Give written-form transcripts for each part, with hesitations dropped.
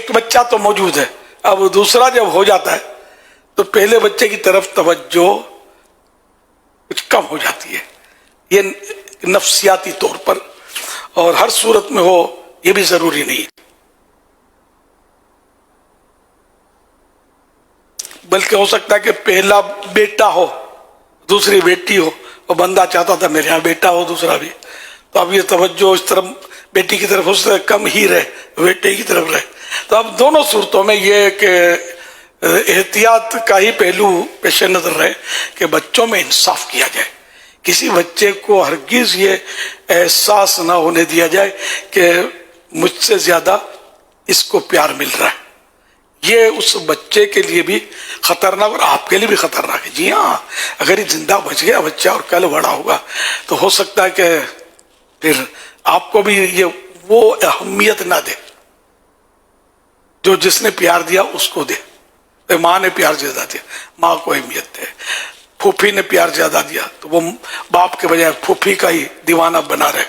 ایک بچہ تو موجود ہے، اب دوسرا جب ہو جاتا ہے تو پہلے بچے کی طرف توجہ کچھ کم ہو جاتی ہے، یہ نفسیاتی طور پر، اور ہر صورت میں ہو یہ بھی ضروری نہیں، بلکہ ہو سکتا ہے کہ پہلا بیٹا ہو دوسری بیٹی ہو، اور بندہ چاہتا تھا میرے یہاں بیٹا ہو دوسرا بھی، تو اب یہ توجہ اس طرف بیٹی کی طرف اس طرح کم ہی رہے، بیٹے کی طرف رہے. تو اب دونوں صورتوں میں یہ کہ احتیاط کا ہی پہلو پیش نظر رہے کہ بچوں میں انصاف کیا جائے، کسی بچے کو ہرگز یہ احساس نہ ہونے دیا جائے کہ مجھ سے زیادہ اس کو پیار مل رہا ہے. یہ اس بچے کے لیے بھی خطرناک اور آپ کے لیے بھی خطرناک ہے. جی ہاں، اگر یہ زندہ بچ گیا بچہ اور کل بڑا ہوگا تو ہو سکتا ہے کہ پھر آپ کو بھی یہ وہ اہمیت نہ دے جو جس نے پیار دیا اس کو دے. ماں نے پیار زیادہ دیا، ماں کو اہمیت دے. پھوپھی نے پیار زیادہ دیا تو وہ باپ کے بجائے پھوپھی کا ہی دیوانہ بنا رہے،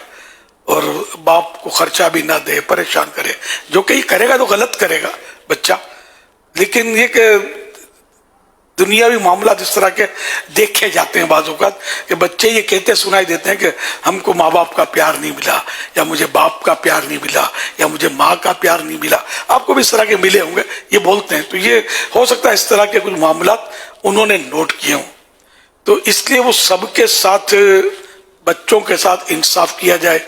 اور باپ کو خرچہ بھی نہ دے، پریشان کرے. جو کہ کرے گا تو غلط کرے گا بچہ، لیکن یہ کہ دنیاوی معاملات اس طرح کے دیکھے جاتے ہیں بعض اوقات کہ بچے یہ کہتے سنائی دیتے ہیں کہ ہم کو ماں باپ کا پیار نہیں ملا، یا مجھے باپ کا پیار نہیں ملا، یا مجھے ماں کا پیار نہیں ملا. آپ کو بھی اس طرح کے ملے ہوں گے، یہ بولتے ہیں. تو یہ ہو سکتا ہے اس طرح کے کچھ معاملات انہوں نے نوٹ کیے ہوں. تو اس لیے وہ سب کے ساتھ، بچوں کے ساتھ انصاف کیا جائے.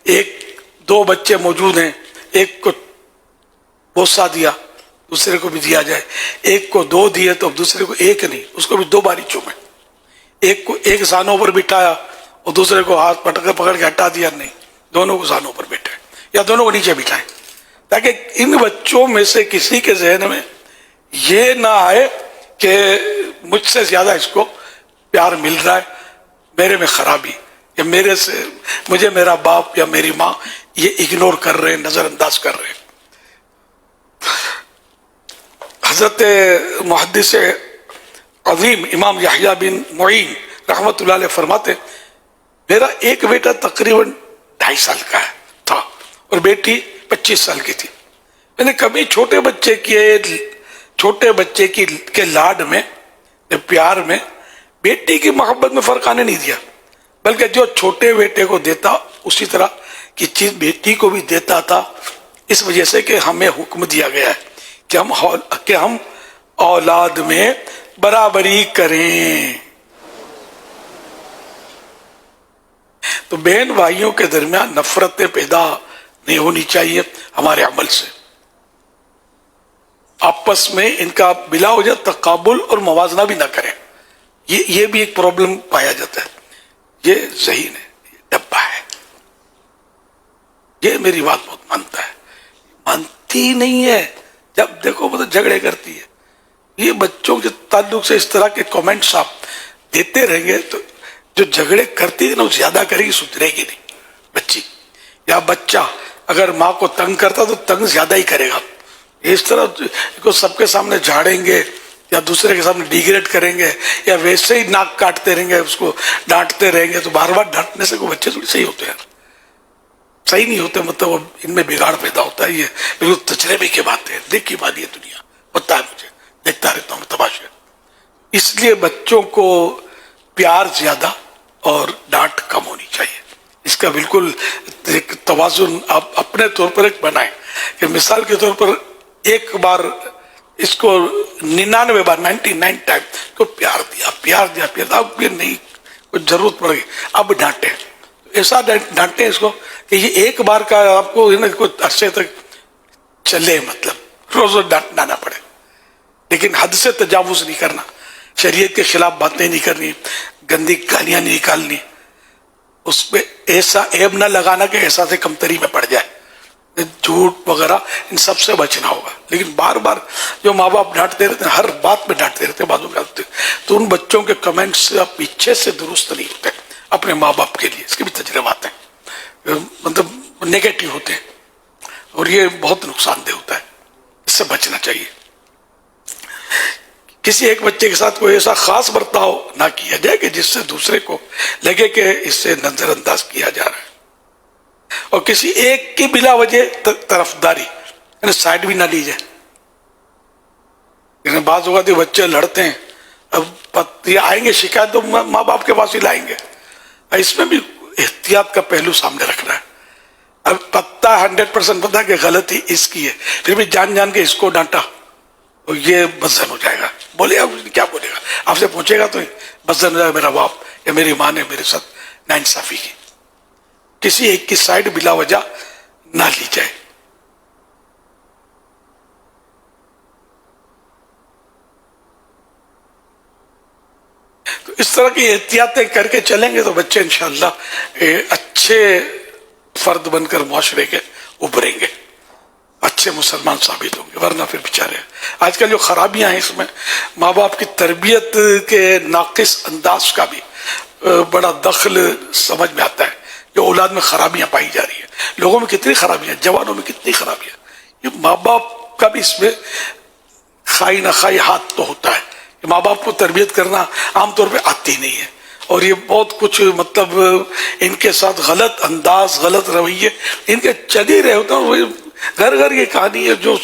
ایک دو بچے موجود ہیں، ایک کو بوسہ دیا دوسرے کو بھی دیا جائے، ایک کو دو دیے تو دوسرے کو ایک نہیں، اس کو بھی دو باری چومے. ایک کو ایک زانوں پر بٹھایا اور دوسرے کو ہاتھ پکڑ کے ہٹا دیا، نہیں، دونوں کو زانوں پر بیٹھے یا دونوں کو نیچے بٹھائیں، تاکہ ان بچوں میں سے کسی کے ذہن میں یہ نہ آئے کہ مجھ سے زیادہ اس کو پیار مل رہا ہے، میرے میں خرابی، یا میرے سے مجھے میرا باپ یا میری ماں یہ اگنور کر رہے ہیں، نظر انداز کر رہے ہیں. حضرت محدث عظیم امام یحییٰ بن معین رحمۃ اللہ علیہ فرماتے، میرا ایک بیٹا تقریباً 2.5 سال کا تھا اور بیٹی 25 سال کی تھی. میں نے کبھی چھوٹے بچے کے لاڈ میں، پیار میں بیٹی کی محبت میں فرق آنے نہیں دیا، بلکہ جو چھوٹے بیٹے کو دیتا اسی طرح کی چیز بیٹی کو بھی دیتا تھا. اس وجہ سے کہ ہمیں حکم دیا گیا ہے کہ ہم اولاد میں برابری کریں. تو بہن بھائیوں کے درمیان نفرتیں پیدا نہیں ہونی چاہیے ہمارے عمل سے. آپس میں ان کا بلا وجہ تقابل اور موازنہ بھی نہ کریں. یہ بھی ایک پرابلم پایا جاتا ہے. یہ ذہین ہے، یہ ڈبہ ہے، یہ میری بات بہت مانتا ہے، مانتی نہیں ہے. جب دیکھو وہ تو جھگڑے کرتی ہے. یہ بچوں کے تعلق سے اس طرح کے کامنٹس آپ دیتے رہیں گے تو جو جھگڑے کرتی ہے نا وہ زیادہ کرے گی، سدھرے گی نہیں بچی. یا بچہ اگر ماں کو تنگ کرتا تو تنگ زیادہ ہی کرے گا. اس طرح کو سب کے سامنے جھاڑیں گے یا دوسرے کے سامنے ڈیگریڈ کریں گے یا ویسے ہی ناک کاٹتے رہیں گے، اس کو ڈانٹتے رہیں گے، تو بار بار ڈانٹنے سے کوئی بچے تھوڑی صحیح ہوتے ہیں، صحیح نہیں ہوتے. مطلب ان میں بگاڑ پیدا ہوتا ہے. یہ بالکل تجربے کی بات ہے، دیکھی بات یہ دنیا ہوتا ہے، مجھے دیکھتا رہتا ہوں تماشے. اس لیے بچوں کو پیار زیادہ اور ڈانٹ کم ہونی چاہیے. اس کا بالکل ایک توازن آپ اپنے طور پر ایک بنائیں کہ مثال کے طور پر ایک بار اس کو 99 ٹائم کو پیار دیا، اب یہ نہیں کچھ ضرورت پڑ گئی اب ڈانٹے. ایسا ڈانٹیں اس کو کہ یہ ایک بار کا آپ کو کچھ عرصے تک چلے، مطلب روز ڈانٹنا نہ پڑے. لیکن حد سے تجاوز نہیں کرنا، شریعت کے خلاف باتیں نہیں کرنی، گندی گالیاں نہیں نکالنی، اس پہ ایسا عیب نہ لگانا کہ احساس کمتری میں پڑ جائے. جھوٹ وغیرہ ان سب سے بچنا ہوگا. لیکن بار بار جو ماں باپ ڈانٹتے رہتے ہیں، ہر بات میں ڈانٹتے رہتے ہیں، باتوں میں ڈانٹتے، تو ان بچوں کے کمنٹس پیچھے سے درست نہیں ہوتے اپنے ماں باپ کے لیے. اس کے بھی تجربات ہیں، مطلب نیگیٹو ہوتے ہیں اور یہ بہت نقصان دہ ہوتا ہے. اس سے بچنا چاہیے. کسی ایک بچے کے ساتھ کوئی ایسا خاص برتاؤ نہ کیا جائے کہ جس سے دوسرے کو لگے کہ اس سے نظر انداز کیا جا رہا ہے. اور کسی ایک کی بلا وجہ طرفداری یعنی سائڈ بھی نہ لی جائے. لیکن بعض اوقات یہ بچے لڑتے ہیں, اب یہ آئیں گے شکایت تو ماں باپ کے پاس ہی لائیں گے. اس میں بھی احتیاط کا پہلو سامنے رکھنا ہے. اب پتہ 100% پتہ کہ غلطی اس کی ہے, پھر بھی جان جان کے اس کو ڈانٹا تو یہ بدزن ہو جائے گا. بولے گا کیا بولے گا, آپ سے پوچھے گا تو بدزن ہو جائے گا میرا باپ یا میری ماں نے میرے ساتھ ناانصافی کی. کسی ایک کی سائڈ بلا وجہ نہ لی جائے. تو اس طرح کی احتیاطیں کر کے چلیں گے تو بچے انشاءاللہ اچھے فرد بن کر معاشرے کے ابھریں گے, اچھے مسلمان ثابت ہوں گے. ورنہ پھر بیچارے آج کل جو خرابیاں ہیں اس میں ماں باپ کی تربیت کے ناقص انداز کا بھی بڑا دخل سمجھ میں آتا ہے. جو اولاد میں خرابیاں پائی جا رہی ہیں, لوگوں میں کتنی خرابیاں, جوانوں میں کتنی خرابیاں, یہ ماں باپ کا بھی اس میں خائی نہ خائی ہاتھ تو ہوتا ہے. ماں باپ کو تربیت کرنا عام طور پہ آتی نہیں ہے, اور یہ بہت کچھ مطلب ان کے ساتھ غلط انداز, غلط رویے ان کے چل ہی رہے ہوتے ہیں. گھر گھر یہ کہانی ہے, جو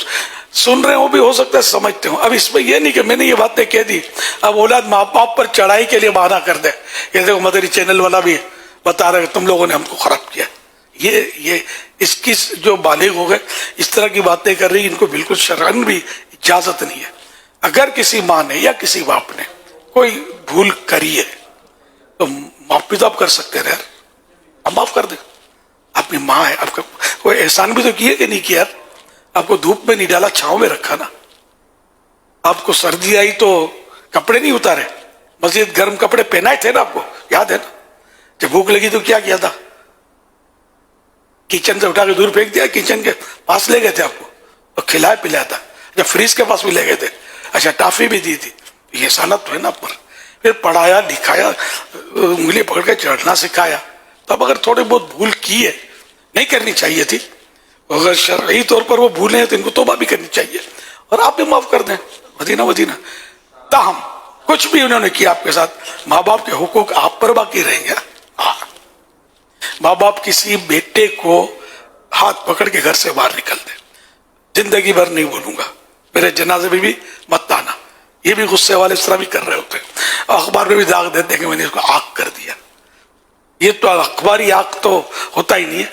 سن رہے ہیں وہ بھی ہو سکتا ہے سمجھتے ہوں. اب اس میں یہ نہیں کہ میں نے یہ باتیں کہہ دی اب اولاد ماں باپ پر چڑھائی کے لیے بہانہ کر دے. یہ دیکھو مدری چینل والا بھی بتا رہا ہے تم لوگوں نے ہم کو خراب کیا. یہ اس کی جو بالغ ہو گئے اس طرح کی باتیں کر رہی, ان کو بالکل شرعاً بھی اجازت نہیں ہے. اگر کسی ماں نے یا کسی باپ نے کوئی بھول کری ہے تو معاف بھی تو آپ کر سکتے ہیں. اب معاف کر دیں, اپنی ماں ہے, آپ کا کوئی احسان بھی تو کیے کہ نہیں کیا. آپ کو دھوپ میں نہیں ڈالا, چھاؤں میں رکھا نا. آپ کو سردی آئی تو کپڑے نہیں اتارے, مزید گرم کپڑے پہنائے تھے نا, آپ کو یاد ہے نا. جب بھوک لگی تو کیا کیا تھا, کچن سے اٹھا کے دور پھینک دیا, کچن کے پاس لے گئے تھے آپ کو اور کھلایا پلایا تھا. جب فریج کے پاس بھی لے گئے تھے, اچھا ٹافی بھی دی تھی. یہ احسانت تو ہے نا آپ پر. پھر پڑھایا لکھایا, انگلی پکڑ کے چڑھنا سکھایا. تو اب اگر تھوڑے بہت بھول کی ہے, نہیں کرنی چاہیے تھی, اگر شرعی طور پر وہ بھولیں تو ان کو توبہ بھی کرنی چاہیے اور آپ بھی معاف کر دیں. مدینہ تاہم کچھ بھی انہوں نے کیا آپ کے ساتھ, ماں باپ کے حقوق آپ پر باقی رہیں گے. ماں باپ کسی بیٹے کو ہاتھ پکڑ کے گھر سے باہر نکل دیں, زندگی بھر نہیں بولوں گا, میرے جنازے میں بھی مت آنا. یہ بھی غصے والے اس طرح بھی کر رہے ہوتے ہیں, اخبار میں بھی داغ دیتے ہیں کہ میں نے اس کو آگ کر دیا. یہ تو اخباری آگ تو ہوتا ہی نہیں ہے,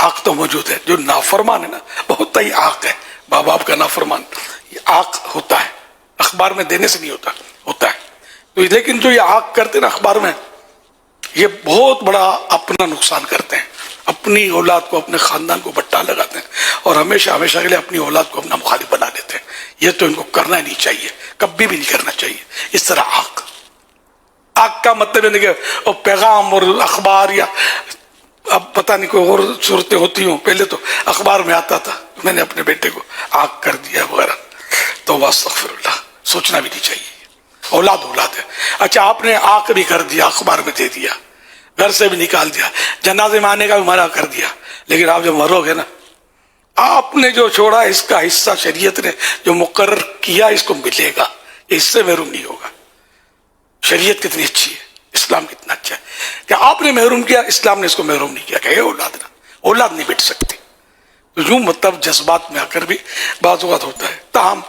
آگ تو موجود ہے. جو نافرمان ہے نا بہت ہی آگ ہے, ماں باپ کا نافرمان یہ آگ ہوتا ہے, اخبار میں دینے سے نہیں ہوتا ہے. تو لیکن جو یہ آگ کرتے ہیں نا اخبار میں, یہ بہت بڑا اپنا نقصان کرتے ہیں, اپنی اولاد کو اپنے خاندان کو بٹا لگاتے ہیں اور ہمیشہ کے لیے اپنی اولاد کو اپنا مخالف بنا دیتے ہیں. یہ تو ان کو کرنا ہی نہیں چاہیے, کبھی بھی نہیں کرنا چاہیے. اس طرح آگ کا مطلب ہے کہ وہ پیغام اور اخبار یا اب پتہ نہیں کوئی اور صورتیں ہوتی ہوں, پہلے تو اخبار میں آتا تھا میں نے اپنے بیٹے کو آگ کر دیا وغیرہ, تو استغفر اللہ, سوچنا بھی نہیں چاہیے. اولاد ہے. اچھا آپ نے آگ بھی کر دیا, اخبار میں دے دیا, گھر سے بھی نکال دیا, جنازے میں آنے کا بھی منع کر دیا, لیکن آپ جب مرو گے نا, آپ نے جو چھوڑا اس کا حصہ شریعت نے جو مقرر کیا اس کو ملے گا, اس سے محروم نہیں ہوگا. شریعت کتنی اچھی ہے, اسلام کتنا اچھا ہے کہ آپ نے محروم کیا, اسلام نے اس کو محروم نہیں کیا کہ اولاد نہیں بیٹھ سکتی. یوں مطلب جذبات میں آ کر بھی بعض اوقات ہوتا ہے. تاہم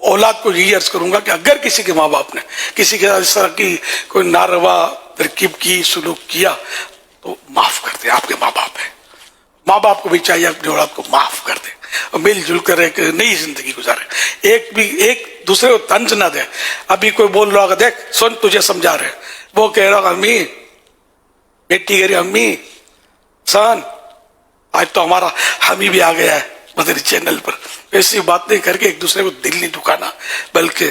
اولاد کو یہی عرض کروں گا کہ اگر کسی کے ماں باپ نے کسی کے اس طرح کی کوئی ناروا ترکیب کی, سلوک کیا, تو معاف کر دیں. آپ کے ماں باپ ہیں, ماں باپ کو بھی چاہیے اپنی اولاد کو معاف کر دیں اور مل جل کر ایک نئی زندگی گزارے. ایک دوسرے کو طنز نہ دے. ابھی کوئی بول رہا ہوگا, دیکھ سن تجھے سمجھا رہے, وہ کہہ رہا ہوگا امی, بیٹی کہہ رہی امی سن, آج تو ہمارا ہمیں بھی آ گیا ہے مدری چینل پر. ایسی باتیں کر کے ایک دوسرے کو دل نہیں دکھانا, بلکہ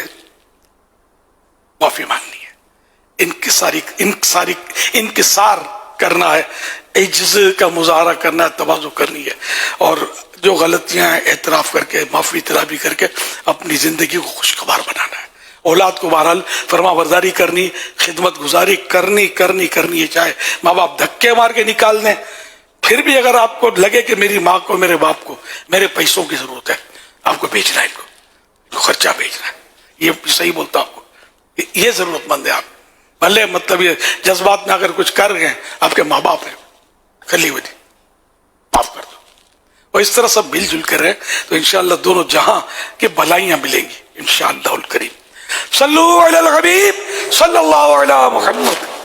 معافی مانگنی ہے, انکسار کرنا ہے, عجز کا مظاہرہ کرنا ہے, تواضع کرنی ہے, اور جو غلطیاں ہیں اعتراف کر کے معافی طلبی کر کے اپنی زندگی کو خوشگوار بنانا ہے. اولاد کو بہرحال فرما برداری کرنی, خدمت گزاری کرنی ہے, چاہے ماں باپ دھکے مار کے نکال دیں, پھر بھی اگر آپ کو لگے کہ میری ماں کو میرے باپ کو میرے پیسوں کی ضرورت ہے, آپ کو بیچنا ہے, ان کو خرچہ بیچنا ہے. یہ صحیح بولتا ہوں آپ کو, یہ ضرورت مند ہے. آپ بھلے مطلب یہ جذبات میں اگر کچھ کر گئے, آپ کے ماں باپ ہیں, کلی ہوئی معاف کر دو. اور اس طرح سب مل جل کر رہیں تو انشاءاللہ دونوں جہاں کی بھلائیاں ملیں گی انشاءاللہ الکریم۔ صلو علی الحبیب صلی اللہ علی محمد۔